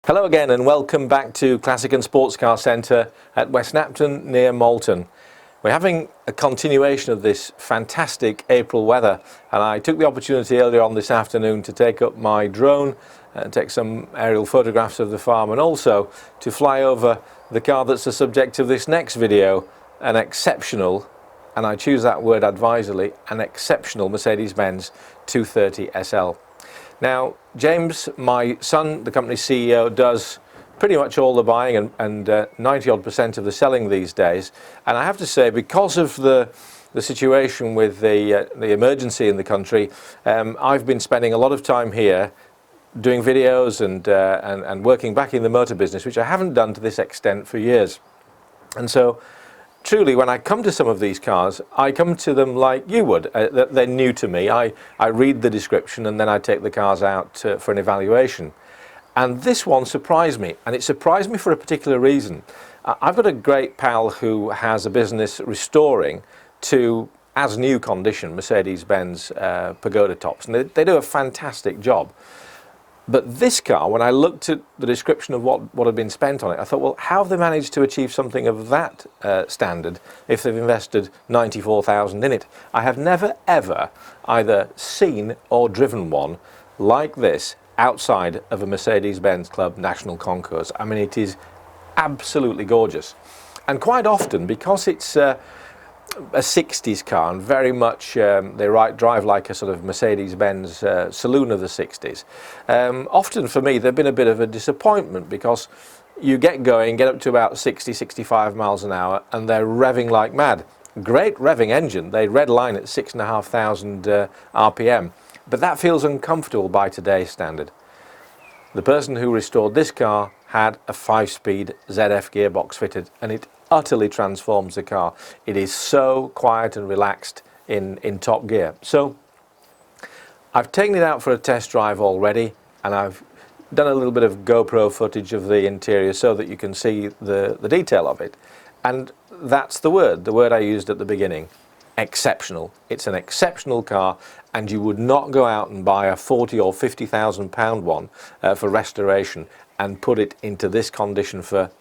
Hello again and welcome back to Classic and Sports Car Centre at West Napton near Malton. We're having a continuation of this fantastic April weather, and I took the opportunity earlier on this afternoon to take up my drone and take some aerial photographs of the farm, and also to fly over the car that's the subject of this next video, an exceptional, and I choose that word advisedly, an exceptional Mercedes-Benz 230SL. Now, James, my son, the company's CEO, does pretty much all the buying and 90% of the selling these days. And I have to say, because of the situation with the emergency in the country, I've been spending a lot of time here doing videos and working back in the motor business, which I haven't done to this extent for years. And so, truly, when I come to some of these cars, I come to them like you would. They're new to me. I read the description and then I take the cars out for an evaluation. And this one surprised me, and it surprised me for a particular reason. I've got a great pal who has a business restoring to as new condition Mercedes-Benz Pagoda tops, and they do a fantastic job. But this car, when I looked at the description of what had been spent on it, I thought, well, how have they managed to achieve something of that standard if they've invested 94,000 in it? I have never ever either seen or driven one like this outside of a Mercedes-Benz Club National Concours. I mean, it is absolutely gorgeous. And quite often, because it's a 60s car and very much they drive like a sort of Mercedes-Benz saloon of the 60s. Often for me they've been a bit of a disappointment, because you get going, get up to about 60-65 miles an hour and they're revving like mad. Great revving engine, they red line at 6,500 RPM, but that feels uncomfortable by today's standard. The person who restored this car had a 5-speed ZF gearbox fitted, and it utterly transforms the car. It is so quiet and relaxed in top gear. So I've taken it out for a test drive already, and I've done a little bit of GoPro footage of the interior so that you can see the detail of it. And that's the word I used at the beginning: exceptional. It's an exceptional car, and you would not go out and buy a 40 or 50,000 pound one for restoration and put it into this condition for,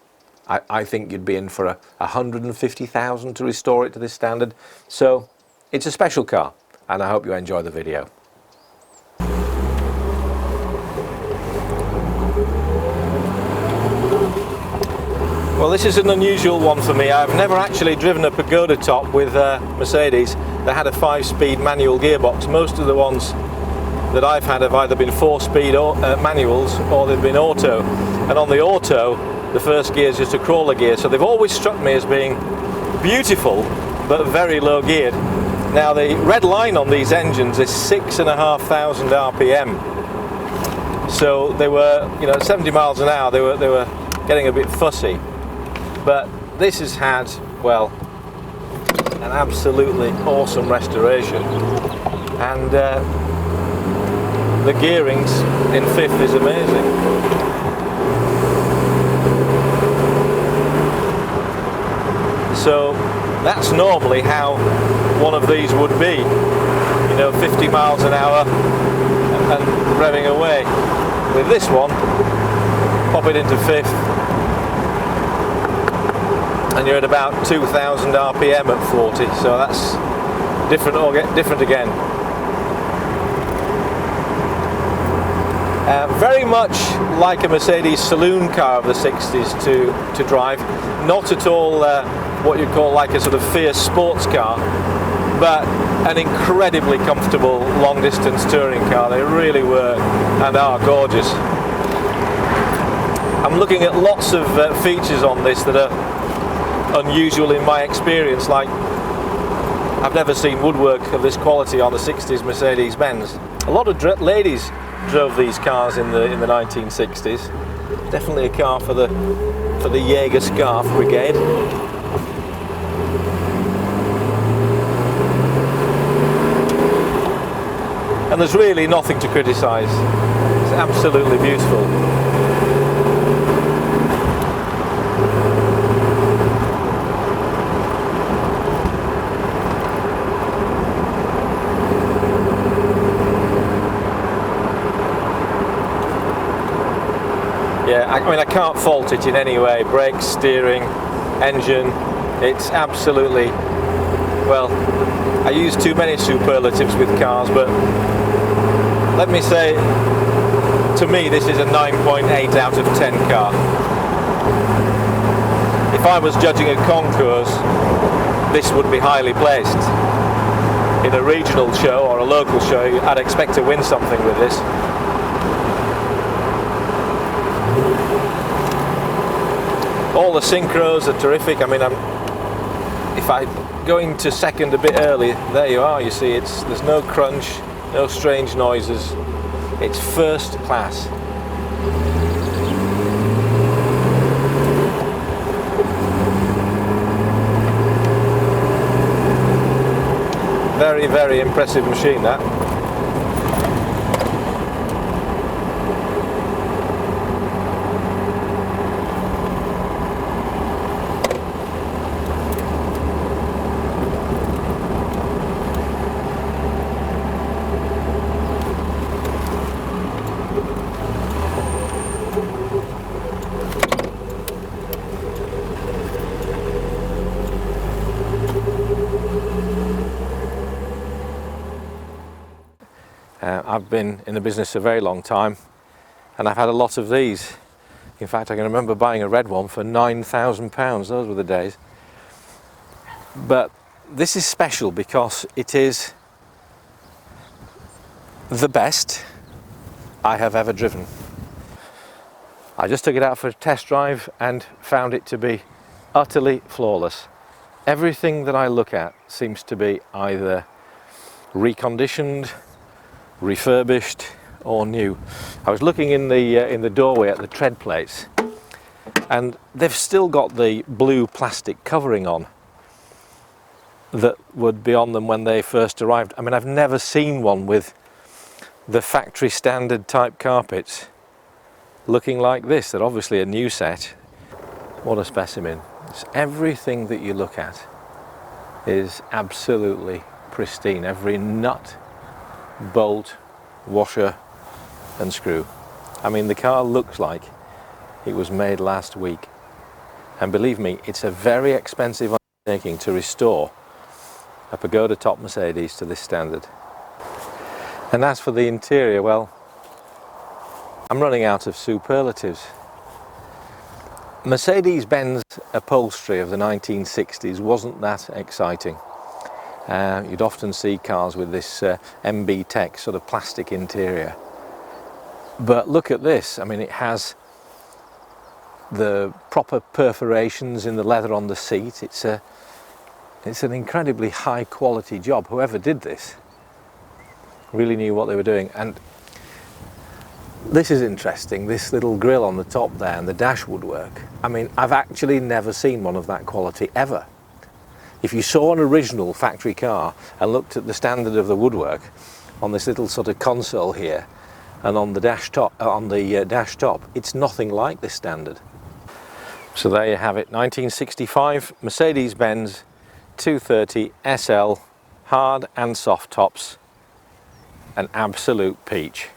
I think you'd be in for 150,000 to restore it to this standard. So it's a special car, and I hope you enjoy the video. Well, this is an unusual one for me. I've never actually driven a Pagoda top with Mercedes that had a 5-speed manual gearbox. Most of the ones that I've had have either been 4-speed manuals, or they've been auto. And on the auto, the first gear is just a crawler gear, so they've always struck me as being beautiful but very low geared. Now, the red line on these engines is 6,500 RPM, so they were, at 70 miles an hour they were getting a bit fussy. But this has had, well, an absolutely awesome restoration, and the gearings in fifth is amazing. So that's normally how one of these would be, 50 miles an hour and revving away. With this one, pop it into fifth and you're at about 2,000 RPM at 40, so that's different again. Very much like a Mercedes saloon car of the 60s to drive, not at all what you'd call like a sort of fierce sports car, but an incredibly comfortable long distance touring car. They really were and are gorgeous. I'm looking at lots of features on this that are unusual in my experience, like I've never seen woodwork of this quality on the 60s Mercedes-Benz. A lot of ladies drove these cars in the 1960s. Definitely a car for the Jaeger Scarf Brigade. And there's really nothing to criticise. It's absolutely beautiful. Yeah, I mean, I can't fault it in any way. Brakes, steering, engine, it's absolutely, well, I use too many superlatives with cars, but let me say, to me this is a 9.8 out of 10 car. If I was judging a concours, this would be highly placed. In a regional show or a local show, I'd expect to win something with this. All the synchros are terrific. I mean, if I go into second a bit early, there you are, you see, there's no crunch, no strange noises. It's first class. Very, very impressive machine, that. I've been in the business a very long time, and I've had a lot of these. In fact, I can remember buying a red one for £9,000. Those were the days. But this is special because it is the best I have ever driven. I just took it out for a test drive and found it to be utterly flawless. Everything that I look at seems to be either reconditioned, refurbished or new. I was looking in the doorway at the tread plates, and they've still got the blue plastic covering on that would be on them when they first arrived. I mean, I've never seen one with the factory standard type carpets looking like this. They're obviously a new set. What a specimen. It's everything that you look at is absolutely pristine. Every nut, bolt, washer and screw. I mean, the car looks like it was made last week, and believe me, it's a very expensive undertaking to restore a Pagoda top Mercedes to this standard. And as for the interior, well, I'm running out of superlatives. Mercedes-Benz upholstery of the 1960s wasn't that exciting. You'd often see cars with this MB Tech sort of plastic interior. But look at this. I mean, it has the proper perforations in the leather on the seat. It's an incredibly high quality job. Whoever did this really knew what they were doing. And this is interesting, this little grille on the top there and the dash woodwork. I mean, I've actually never seen one of that quality ever. If you saw an original factory car and looked at the standard of the woodwork on this little sort of console here and on the dash top, it's nothing like this standard. So there you have it, 1965 Mercedes-Benz 230SL hard and soft tops, an absolute peach.